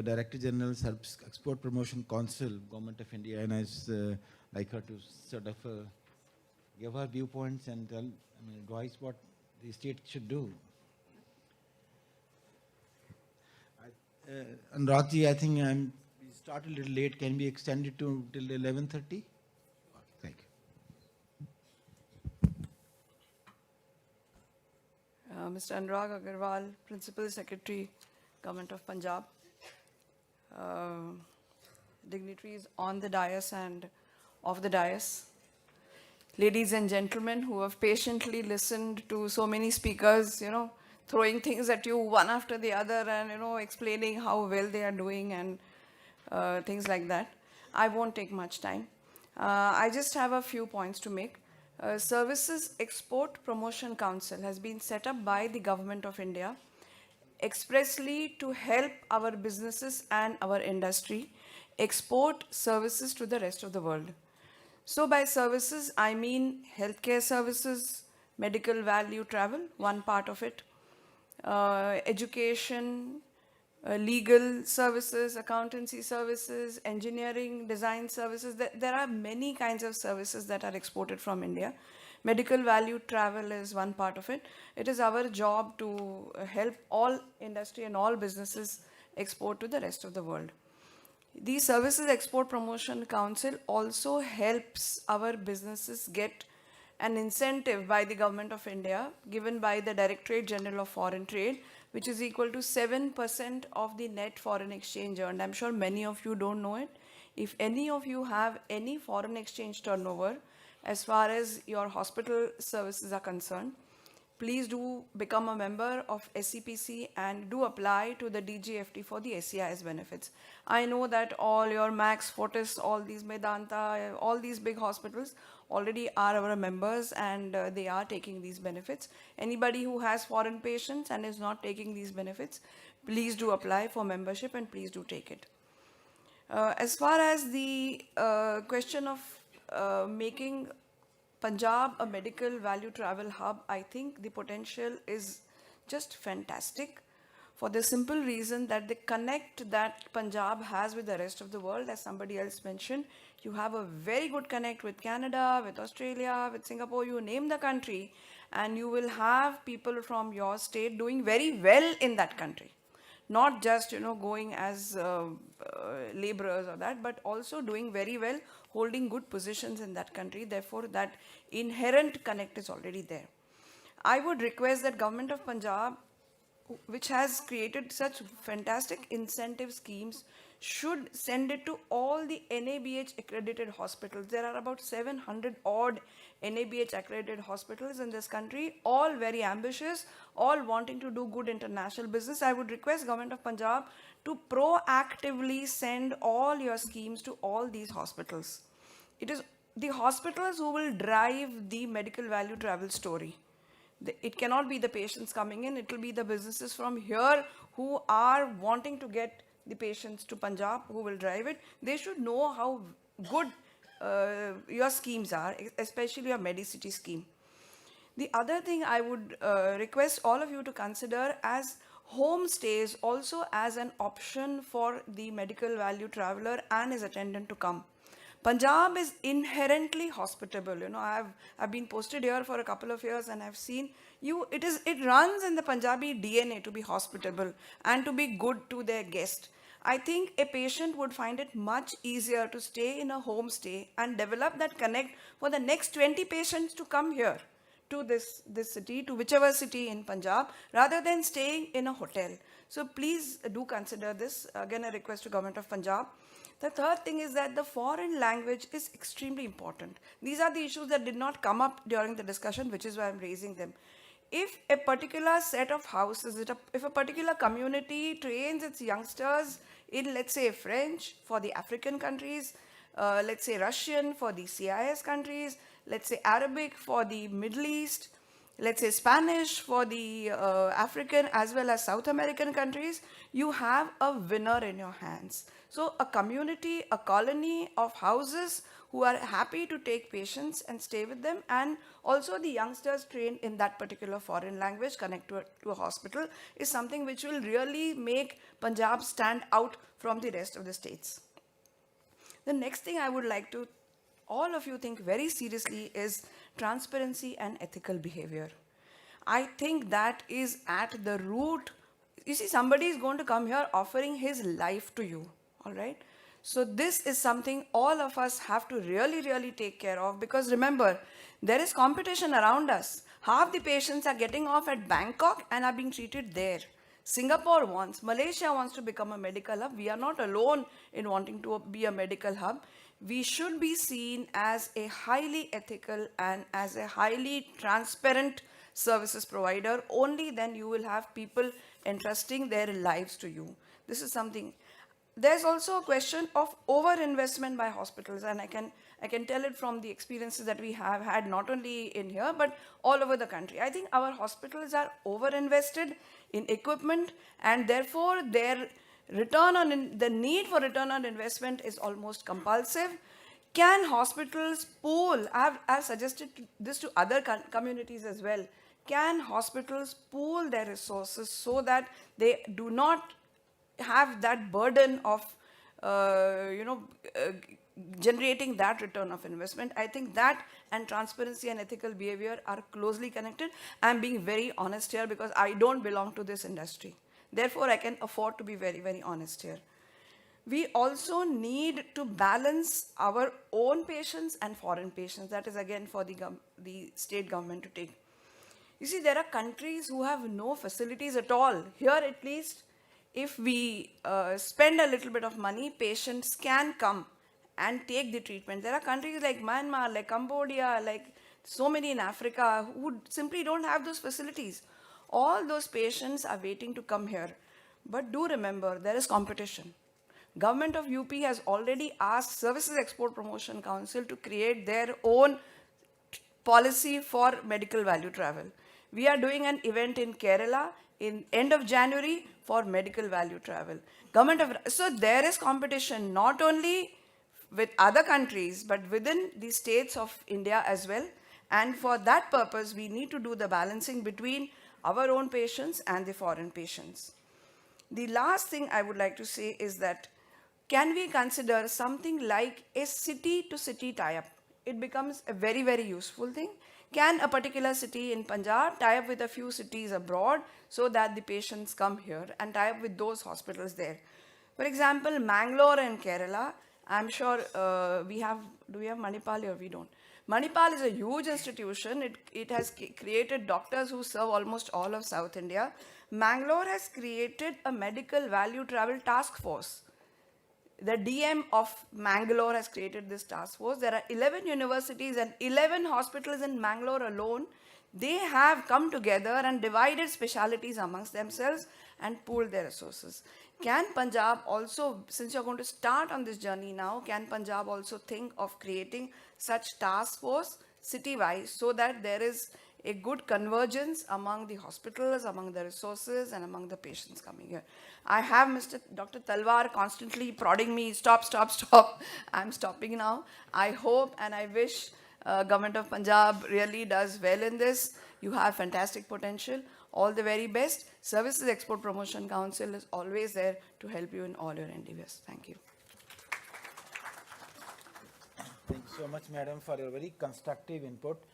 Director General, Export Promotion Council, Government of India, and I'd like her to sort of give her viewpoints and advise what the state should do. Anuragji, I think we started a little late. Can we extend it till 11:30? Thank you. Mr. Anurag Agarwal, Principal Secretary, Government of Punjab, dignitaries on the dais and off the dais, ladies and gentlemen who have patiently listened to so many speakers, throwing things at you one after the other and, explaining how well they are doing and things like that. I won't take much time. I just have a few points to make. Services Export Promotion Council has been set up by the Government of India expressly to help our businesses and our industry export services to the rest of the world. So by services, I mean healthcare services, medical value travel, one part of it, education, legal services, accountancy services, engineering, design services. There are many kinds of services that are exported from India. Medical value travel is one part of it. It is our job to help all industry and all businesses export to the rest of the world. The Services Export Promotion Council also helps our businesses get an incentive by the Government of India given by the Directorate General of Foreign Trade, which is equal to 7% of the net foreign exchange earned. I'm sure many of you don't know it. If any of you have any foreign exchange turnover, as far as your hospital services are concerned, please do become a member of SEPC and do apply to the DGFT for the SEIS benefits. I know that all your Max, Fortis, all these Medanta, all these big hospitals already are our members and they are taking these benefits. Anybody who has foreign patients and is not taking these benefits, please do apply for membership and please do take it. As far as the question of making Punjab a medical value travel hub, I think the potential is just fantastic for the simple reason that the connect that Punjab has with the rest of the world, as somebody else mentioned, you have a very good connect with Canada, with Australia, with Singapore, you name the country, and you will have people from your state doing very well in that country. Not just, going as laborers or that, but also doing very well, holding good positions in that country. Therefore, that inherent connect is already there. I would request that Government of Punjab, which has created such fantastic incentive schemes, should send it to all the NABH accredited hospitals. There are about 700 odd NABH accredited hospitals in this country, all very ambitious, all wanting to do good international business. I would request Government of Punjab to proactively send all your schemes to all these hospitals. It is the hospitals who will drive the medical value travel story. It cannot be the patients coming in, it will be the businesses from here who are wanting to get the patients to Punjab who will drive it. They should know how good your schemes are, especially your Medicity scheme. The other thing I would request all of you to consider as homestays also as an option for the medical value traveler and his attendant to come. Punjab is inherently hospitable. I've been posted here for a couple of years and I've seen it runs in the Punjabi DNA to be hospitable and to be good to their guest. I think a patient would find it much easier to stay in a homestay and develop that connect for the next 20 patients to come here to this city, to whichever city in Punjab, rather than staying in a hotel. So please do consider this. Again, a request to Government of Punjab. The third thing is that the foreign language is extremely important. These are the issues that did not come up during the discussion, which is why I'm raising them. If a particular set of houses, if a particular community trains its youngsters in, let's say, French for the African countries, let's say Russian for the CIS countries, let's say Arabic for the Middle East, let's say Spanish, for the African as well as South American countries, you have a winner in your hands. So a community, a colony of houses who are happy to take patients and stay with them, and also the youngsters trained in that particular foreign language connect to a hospital, is something which will really make Punjab stand out from the rest of the states. The next thing I would like to all of you think very seriously is transparency and ethical behavior. I think that is at the root. You see, somebody is going to come here offering his life to you, all right? So this is something all of us have to really, really take care of, because remember, there is competition around us. Half the patients are getting off at Bangkok and are being treated there. Singapore wants, Malaysia wants to become a medical hub. We are not alone in wanting to be a medical hub. We should be seen as a highly ethical and as a highly transparent services provider. Only then you will have people entrusting their lives to you. This is something. There's also a question of over-investment by hospitals, and I can tell it from the experiences that we have had, not only in here, but all over the country. I think our hospitals are over-invested in equipment, and therefore their the need for return on investment is almost compulsive. Can hospitals pool? I've suggested this to other communities as well. Can hospitals pool their resources so that they do not have that burden of generating that return of investment? I think that and transparency and ethical behavior are closely connected. I'm being very honest here because I don't belong to this industry. Therefore, I can afford to be very, very honest here. We also need to balance our own patients and foreign patients. That is again for the state government to take. You see, there are countries who have no facilities at all. Here, at least, if we spend a little bit of money, patients can come and take the treatment. There are countries like Myanmar, like Cambodia, like so many in Africa who simply don't have those facilities. All those patients are waiting to come here. But do remember, there is competition. Government of UP has already asked Services Export Promotion Council to create their own policy for medical value travel. We are doing an event in Kerala in end of January for medical value travel. So there is competition not only with other countries, but within the states of India as well. And for that purpose, we need to do the balancing between our own patients and the foreign patients. The last thing I would like to say is that, can we consider something like a city-to-city tie-up? It becomes a very, very useful thing. Can a particular city in Punjab tie up with a few cities abroad so that the patients come here and tie up with those hospitals there? For example, Mangalore and Kerala, I'm sure do we have Manipal or we don't? Manipal is a huge institution. It has created doctors who serve almost all of South India. Mangalore has created a medical value travel task force. The DM of Mangalore has created this task force. There are 11 universities and 11 hospitals in Mangalore alone. They have come together and divided specialties amongst themselves and pooled their resources. Can Punjab also, since you're going to start on this journey now, can Punjab also think of creating such task force city-wise so that there is a good convergence among the hospitals, among the resources, and among the patients coming here? I have Dr. Talwar constantly prodding me, stop. I'm stopping now. I hope and I wish Government of Punjab really does well in this. You have fantastic potential. All the very best. Services Export Promotion Council is always there to help you in all your endeavors. Thank you. Thank you so much, madam, for your very constructive input.